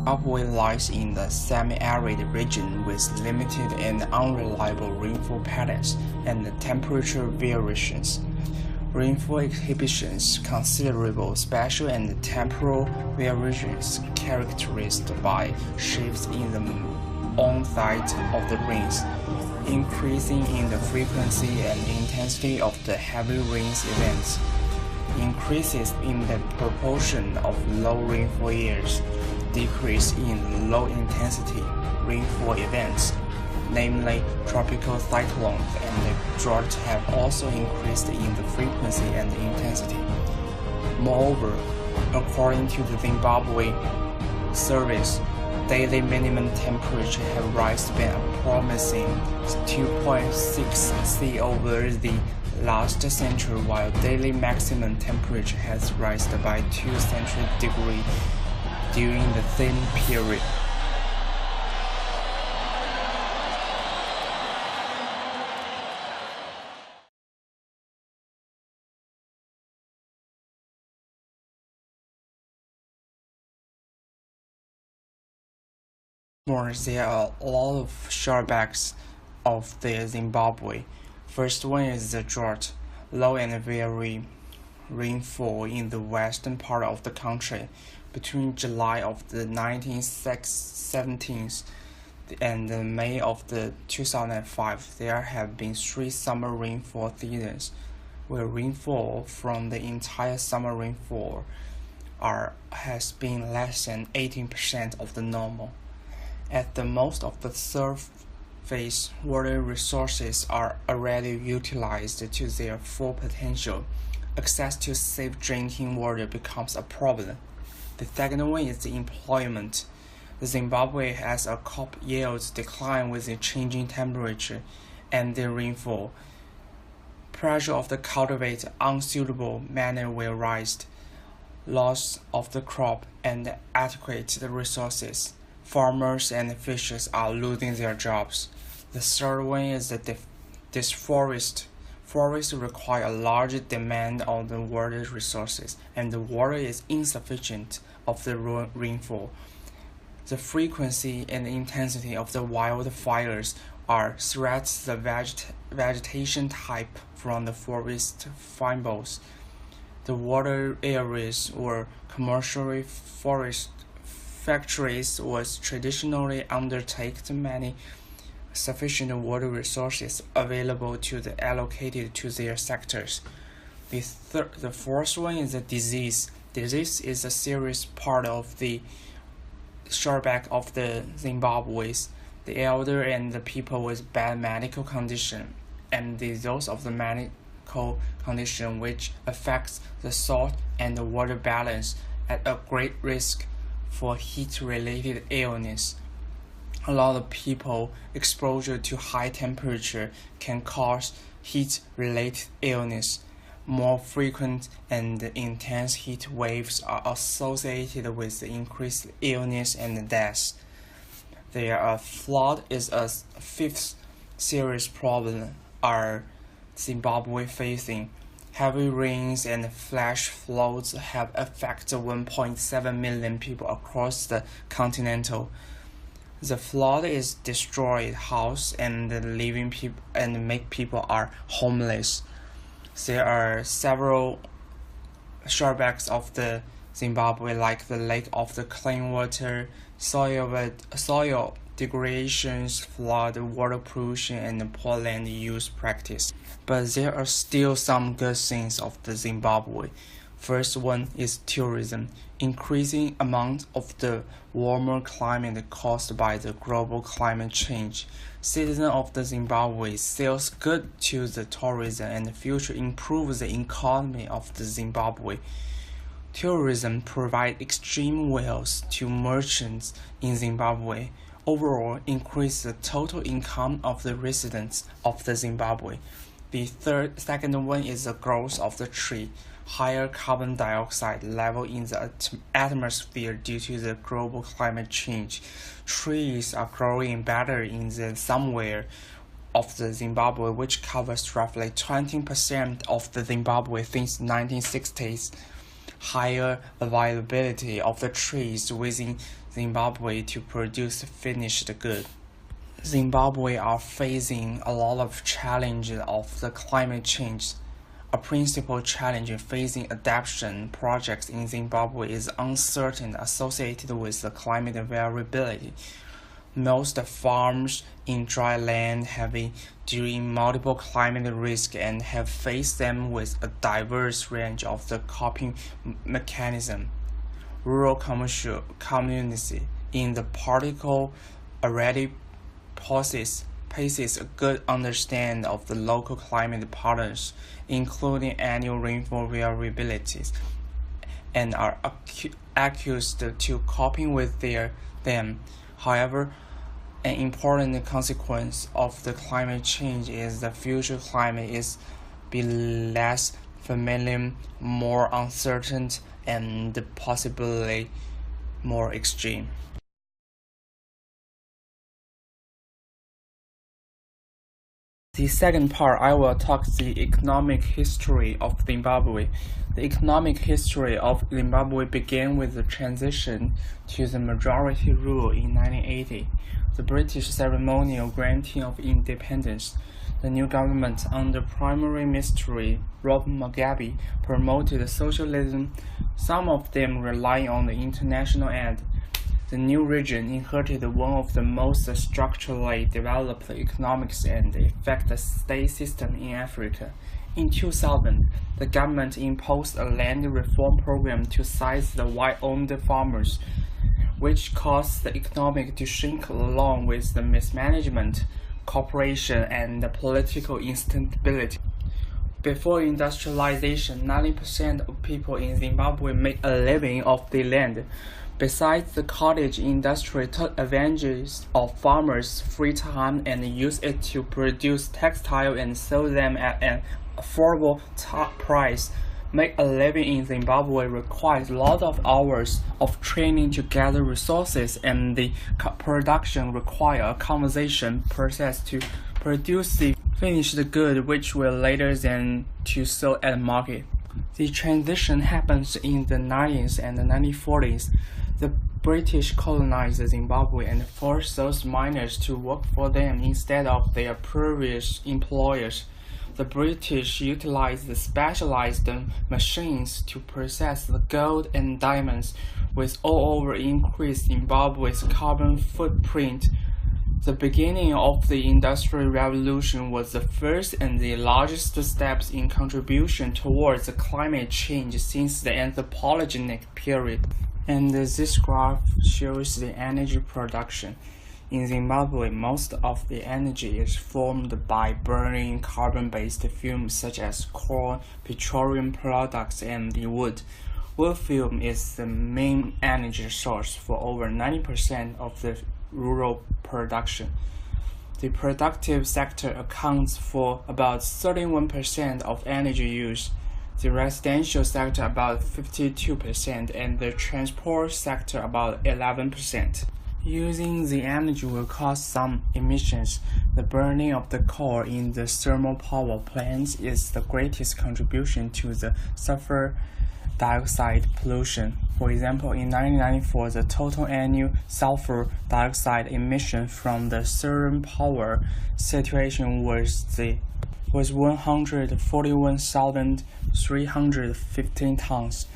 Zimbabwe lies in the semi-arid region with limited and unreliable rainfall patterns and temperature variations. Rainfall exhibits considerable spatial and temporal variations characterized by shifts in the onset of the rains, increasing in the frequency and intensity of the heavy rains events, increases in the proportion of low rainfall years, decrease in low-intensity rainfall events, namely tropical cyclones and drought have also increased in the frequency and intensity. Moreover, according to the Zimbabwe Service, daily minimum temperature have risen by a promising 2.6 C over the last century, while daily maximum temperature has risen by 2 centigrade during the same period. There are a lot of drawbacks of the Zimbabwe. First one is the drought. Low and very rainfall in the western part of the country. Between July of the 1970s and May of the 2005, there have been 3 summer rainfall seasons, where rainfall from the entire summer rainfall has been less than 18% of the normal. At the most of the surface water resources are already utilized to their full potential. Access to safe drinking water becomes a problem. The second one is the employment. Zimbabwe has a crop yields decline with the changing temperature and the rainfall. Pressure of the cultivate unsuitable manner will rise. Loss of the crop and adequate resources. Farmers and fishers are losing their jobs. The third one is the deforestation. Forests require a large demand on the water resources, and the water is insufficient of the rainfall. The frequency and intensity of the wildfires are threats the vegetation type from the forest fires. The water areas where commercial forest factories was traditionally undertake many sufficient water resources available to the allocated to their sectors. The fourth one is the disease. Disease is a serious part of the drawback of the Zimbabwe's. The elder and the people with bad medical condition, and those of the medical condition which affects the salt and the water balance at a great risk for heat-related illness. A lot of people exposure to high temperature can cause heat-related illness. More frequent and intense heat waves are associated with increased illness and death. Flood is a fifth serious problem are Zimbabwe facing. Heavy rains and flash floods have affected 1.7 million people across the continental. The flood is destroyed house and living people and make people are homeless. There are several drawbacks of the Zimbabwe, like the lack of the clean water, soil degradations, flood, water pollution, and poor land use practice. But there are still some good things of the Zimbabwe. First one is tourism. Increasing amount of the warmer climate caused by the global climate change. Citizens of the Zimbabwe sells goods to the tourism and future improves the economy of the Zimbabwe. Tourism provides extreme wealth to merchants in Zimbabwe. Overall, increase the total income of the residents of the Zimbabwe. The second one is the growth of the tree. Higher carbon dioxide level in the atmosphere due to the global climate change. Trees are growing better in the somewhere of the Zimbabwe, which covers roughly 20% of the Zimbabwe since 1960s. Higher availability of the trees within Zimbabwe to produce finished goods. Zimbabwe are facing a lot of challenges of the climate change. A principal challenge facing adaptation projects in Zimbabwe is uncertainty associated with the climate variability. Most farms in dry land have been during multiple climate risks and have faced them with a diverse range of the coping mechanism. Rural community in the particle already possesses a good understanding of the local climate patterns, including annual rainfall variabilities, and are accused to coping with them. However, an important consequence of the climate change is the future climate is be less familiar, more uncertain, and possibly more extreme. The second part, I will talk the economic history of Zimbabwe. The economic history of Zimbabwe began with the transition to the majority rule in 1980, the British ceremonial granting of independence. The new government under Prime Minister Robert Mugabe promoted socialism, some of them relying on the international aid. The new region inherited one of the most structurally developed economics and effective state system in Africa. In 2000, the government imposed a land reform program to seize the white-owned farmers, which caused the economy to shrink along with the mismanagement, corruption, and the political instability. Before industrialization, 90% of people in Zimbabwe made a living off the land. Besides, the cottage industry took advantage of farmers' free time and used it to produce textiles and sell them at an affordable price. Make a living in Zimbabwe requires a lot of hours of training to gather resources, and the production requires a conservation process to produce the finished good, which will later then to sell at the market. The transition happens in the 1990s and the 1940s. The British colonized Zimbabwe and forced those miners to work for them instead of their previous employers. The British utilized the specialized machines to process the gold and diamonds, which all over increased Zimbabwe's carbon footprint. The beginning of the Industrial Revolution was the first and the largest steps in contribution towards the climate change since the Anthropogenic period. And this graph shows the energy production. In Zimbabwe, most of the energy is formed by burning carbon-based fumes such as coal, petroleum products, and the wood. Wood fuel is the main energy source for over 90% of the rural production. The productive sector accounts for about 31% of energy use, the residential sector about 52%, and the transport sector about 11%. Using the energy will cause some emissions. The burning of the coal in the thermal power plants is the greatest contribution to the sulfur dioxide pollution. For example, in 1994, the total annual sulfur dioxide emission from the thermal power situation was 141,315 tons.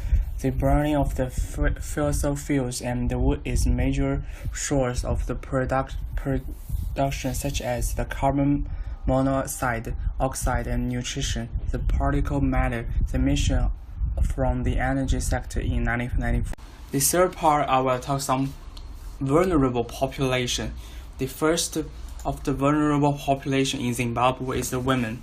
The burning of the fossil fuels and the wood is a major source of the production such as the carbon monoxide, oxide, and nutrition. The particle matter, the emission from the energy sector in 1994. The third part, I will talk some vulnerable population. The first of the vulnerable population in Zimbabwe is the women.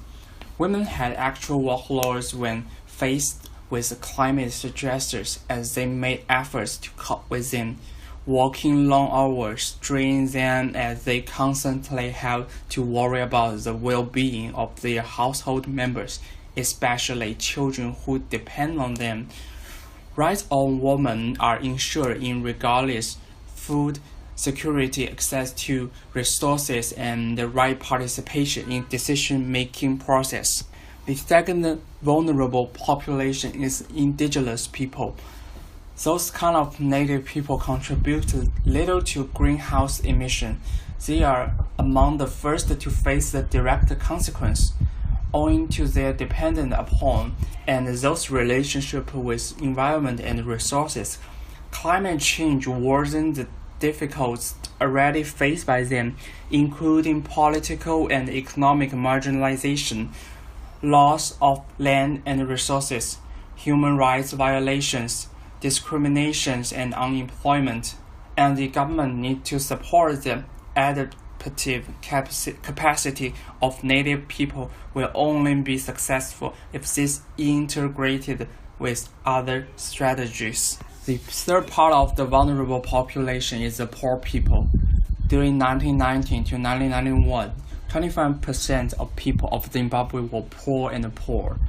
Women had actual workloads when faced with climate stressors, as they made efforts to cope with them. Working long hours drain them as they constantly have to worry about the well-being of their household members, especially children who depend on them. Rights of women are ensured in regardless food security, access to resources, and the right participation in decision-making process. The second vulnerable population is indigenous people. Those kind of native people contribute little to greenhouse emission. They are among the first to face the direct consequence, owing to their dependence upon and those relationship with environment and resources. Climate change worsens the difficulties already faced by them, including political and economic marginalization, loss of land and resources, human rights violations, discriminations, and unemployment. And the government needs to support the adaptive capacity of native people will only be successful if this is integrated with other strategies. The third part of the vulnerable population is the poor people. During 1990 to 1991, 25% of people of Zimbabwe were poor and poor.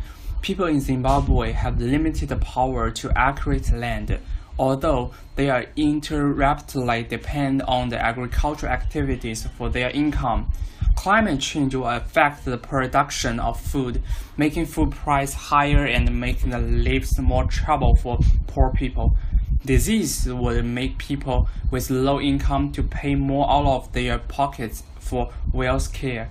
People in Zimbabwe have limited power to accurate land, although they are interruptedly depend on the agricultural activities for their income. Climate change will affect the production of food, making food price higher and making the lives more trouble for poor people. Disease would make people with low income to pay more out of their pockets for health care.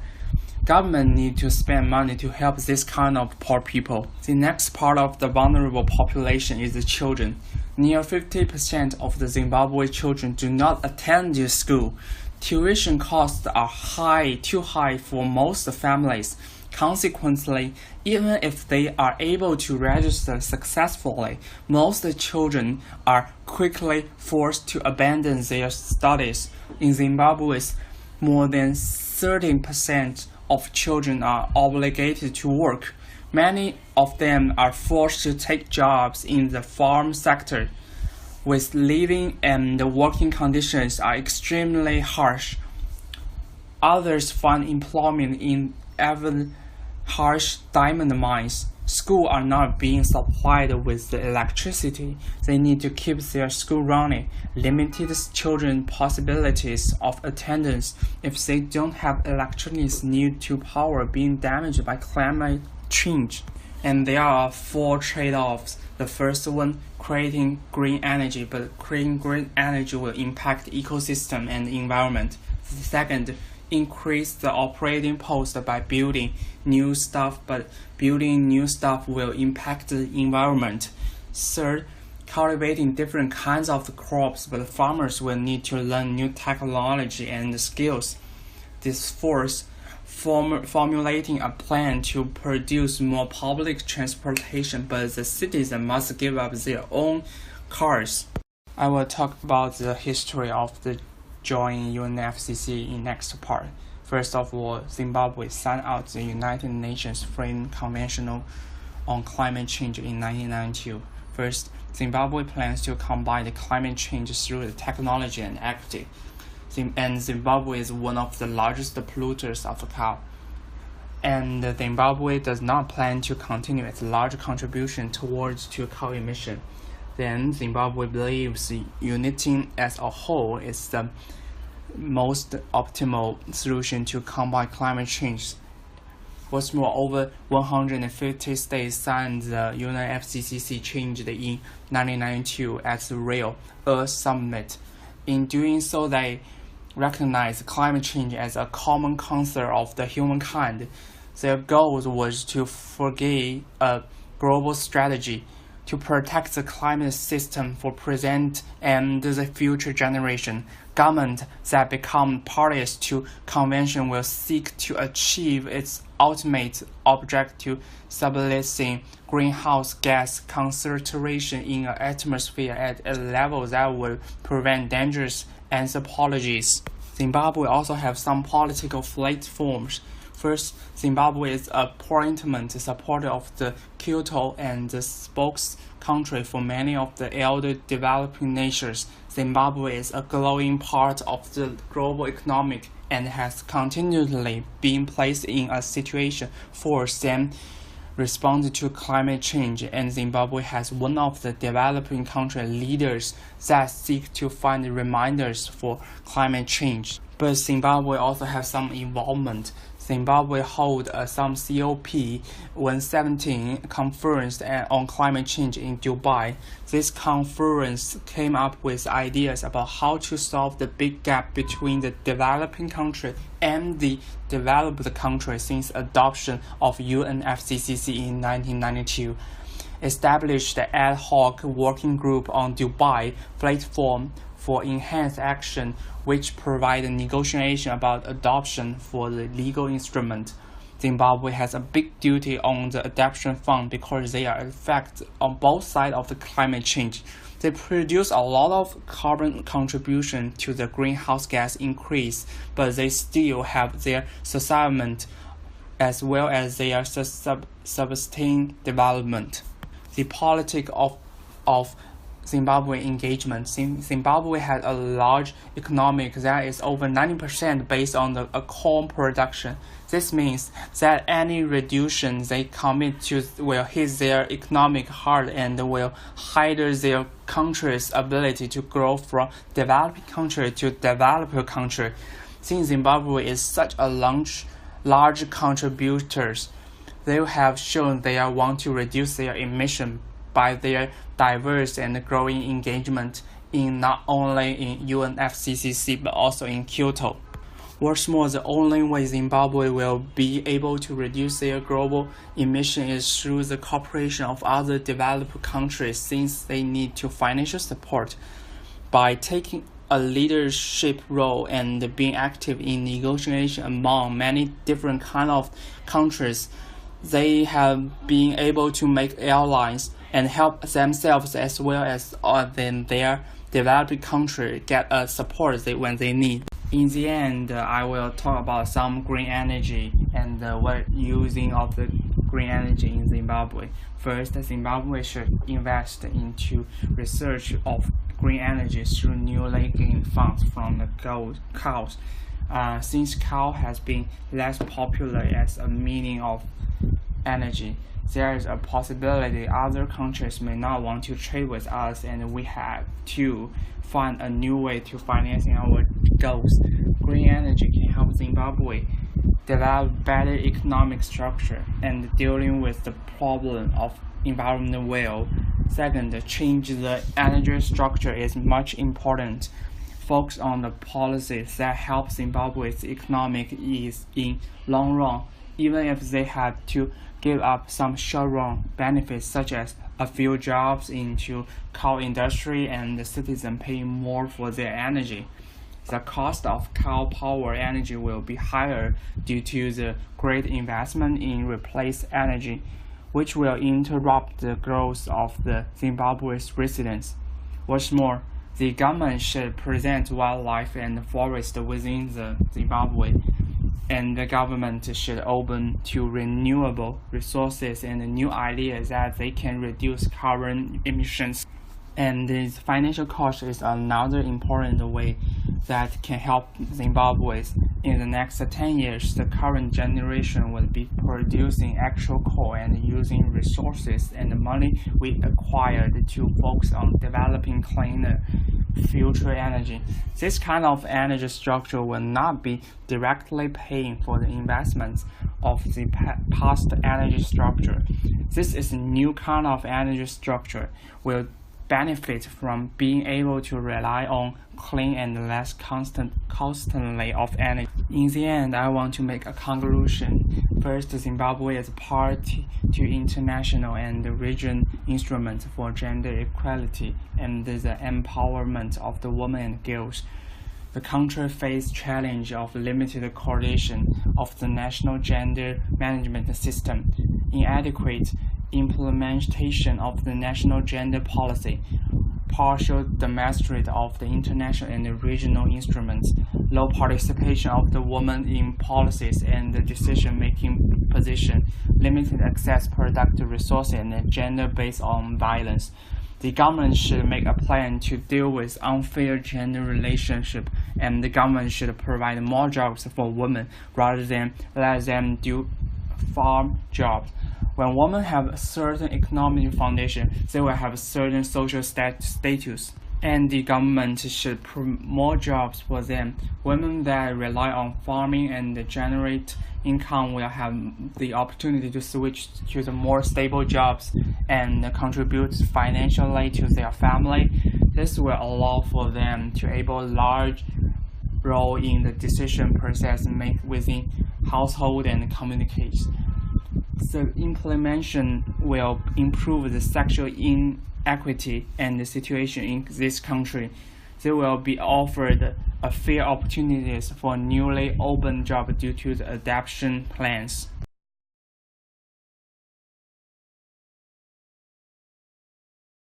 Government need to spend money to help this kind of poor people. The next part of the vulnerable population is the children. Near 50% of the Zimbabwe children do not attend their school. Tuition costs are too high for most families. Consequently, even if they are able to register successfully, most children are quickly forced to abandon their studies. In Zimbabwe, more than 13% of children are obligated to work. Many of them are forced to take jobs in the farm sector, with living and working conditions are extremely harsh. Others find employment in even harsh diamond mines. Schools are not being supplied with the electricity. They need to keep their school running. Limited children possibilities of attendance if they don't have electricity due to power being damaged by climate change. And there are 4 trade-offs. The first one, creating green energy, but creating green energy will impact the ecosystem and the environment. The second, increase the operating cost by building new stuff, but building new stuff will impact the environment. Third, cultivating different kinds of crops, but farmers will need to learn new technology and skills. This fourth, formulating a plan to produce more public transportation, but the citizens must give up their own cars. I will talk about the history of the joining UNFCCC in next part. First of all, Zimbabwe signed out the United Nations Frame Convention on Climate Change in 1992. First, Zimbabwe plans to combine the climate change through the technology and equity. And Zimbabwe is one of the largest polluters of coal. And Zimbabwe does not plan to continue its large contribution towards coal emission. Then Zimbabwe believes unity as a whole is the most optimal solution to combat climate change. What's more, over 150 states signed the UNFCCC change in 1992 at the Rio Earth Summit. In doing so, they recognize climate change as a common concern of the humankind. Their goal was to forge a global strategy to protect the climate system for present and the future generation. Governments that become parties to convention will seek to achieve its ultimate objective, stabilizing greenhouse gas concentration in an atmosphere at a level that will prevent dangerous anthropologies. Zimbabwe also has some political platforms. First, Zimbabwe is a prominent supporter of the Kyoto and the spokes country for many of the elder developing nations. Zimbabwe is a growing part of the global economy and has continually been placed in a situation for them respond to climate change, and Zimbabwe has one of the developing country leaders that seek to find reminders for climate change. But Zimbabwe also has some involvement. Zimbabwe held some COP117 conference on climate change in Dubai. This conference came up with ideas about how to solve the big gap between the developing country and the developed country since adoption of UNFCCC in 1992. Established the ad hoc working group on Dubai platform for enhanced action, which provide negotiation about adoption for the legal instrument. Zimbabwe has a big duty on the adaptation fund because they are affected on both sides of the climate change. They produce a lot of carbon contribution to the greenhouse gas increase, but they still have their sustainment as well as their sustained development. The politics of Zimbabwe engagement. Zimbabwe has a large economy that is over 90% based on the corn production. This means that any reduction they commit to will hit their economic hard and will hinder their country's ability to grow from developing country to developed country. Since Zimbabwe is such a large contributors, they have shown they want to reduce their emission by their diverse and growing engagement in not only in UNFCCC but also in Kyoto. What's more, the only way Zimbabwe will be able to reduce their global emission is through the cooperation of other developed countries, since they need to financial support. By taking a leadership role and being active in negotiation among many different kind of countries, they have been able to make allies and help themselves as well as their developing country get support when they need. In the end, I will talk about some green energy and what using of the green energy in Zimbabwe. First, Zimbabwe should invest into research of green energy through newly gained funds from the cows. Since cow has been less popular as a meaning of energy, there is a possibility other countries may not want to trade with us, and we have to find a new way to financing our goals. Green energy can help Zimbabwe develop better economic structure and dealing with the problem of environment well. Second, change the energy structure is much important. Focus on the policies that help Zimbabwe's economic ease in long run, even if they have to give up some short-run benefits such as a few jobs into coal industry and the citizens paying more for their energy. The cost of coal power energy will be higher due to the great investment in replace energy, which will interrupt the growth of the Zimbabwe's residents. What's more, the government should present wildlife and forest within the Zimbabwe, and the government should open to renewable resources and new ideas that they can reduce carbon emissions. And the financial cost is another important way that can help Zimbabwe. In the next 10 years, the current generation will be producing actual coal and using resources and the money we acquired to focus on developing cleaner future energy. This kind of energy structure will not be directly paying for the investments of the past energy structure. This is a new kind of energy structure will benefit from being able to rely on clean and less constantly of energy. In the end, I want to make a conclusion. First, Zimbabwe is party to international and regional instruments for gender equality and the empowerment of the women and girls. The country faces challenge of limited coordination of the national gender management system, inadequate implementation of the national gender policy, partial demonstration of the international and regional instruments, low participation of the women in policies and the decision-making position, limited access to productive resources, and gender based on violence. The government should make a plan to deal with unfair gender relationship, and the government should provide more jobs for women rather than let them do farm jobs. When women have a certain economic foundation, they will have a certain social status. and the government should promote more jobs for them. Women that rely on farming and generate income will have the opportunity to switch to the more stable jobs and contribute financially to their family. This will allow for them to able large role in the decision process made within household and communities. The implementation will improve the sexual inequity and the situation in this country. They will be offered a fair opportunities for newly opened jobs due to the adoption plans.